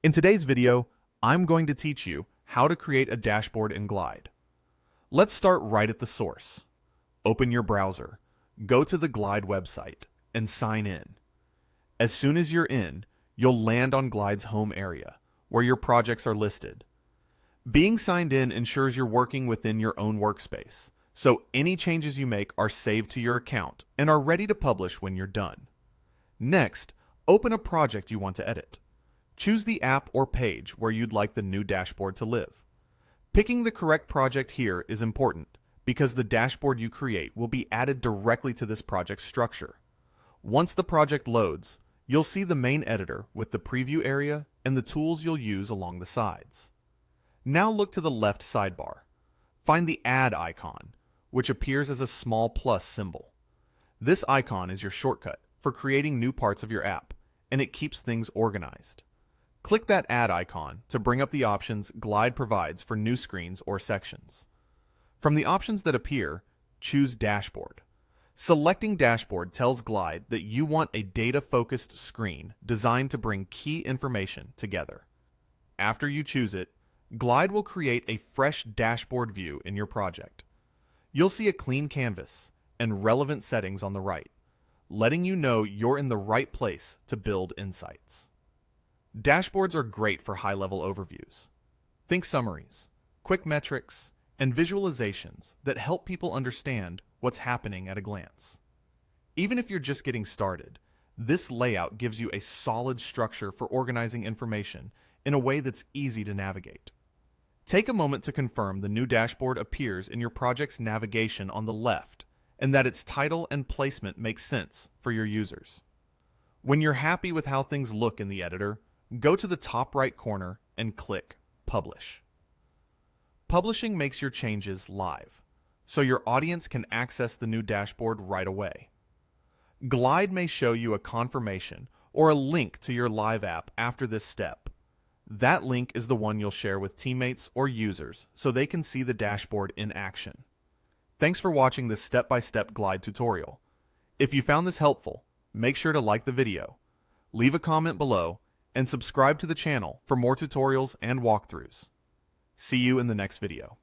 In today's video, I'm going to teach you how to create a dashboard in Glide. Let's start right at the source. Open your browser, go to the Glide website, and sign in. As soon as you're in, you'll land on Glide's home area, where your projects are listed. Being signed in ensures you're working within your own workspace, so any changes you make are saved to your account and are ready to publish when you're done. Next, open a project you want to edit. Choose the app or page where you'd like the new dashboard to live. Picking the correct project here is important because the dashboard you create will be added directly to this project structure. Once the project loads, you'll see the main editor with the preview area and the tools you'll use along the sides. Now look to the left sidebar. Find the Add icon, which appears as a small plus symbol. This icon is your shortcut for creating new parts of your app, and it keeps things organized. Click that Add icon to bring up the options Glide provides for new screens or sections. From the options that appear, choose Dashboard. Selecting Dashboard tells Glide that you want a data-focused screen designed to bring key information together. After you choose it, Glide will create a fresh dashboard view in your project. You'll see a clean canvas and relevant settings on the right, letting you know you're in the right place to build insights. Dashboards are great for high-level overviews. Think summaries, quick metrics, and visualizations that help people understand what's happening at a glance. Even if you're just getting started, this layout gives you a solid structure for organizing information in a way that's easy to navigate. Take a moment to confirm the new dashboard appears in your project's navigation on the left and that its title and placement make sense for your users. When you're happy with how things look in the editor, go to the top right corner and click Publish. Publishing makes your changes live, so your audience can access the new dashboard right away. Glide may show you a confirmation or a link to your live app after this step. That link is the one you'll share with teammates or users so they can see the dashboard in action. Thanks for watching this step-by-step Glide tutorial. If you found this helpful, make sure to like the video, leave a comment below, and subscribe to the channel for more tutorials and walkthroughs. See you in the next video.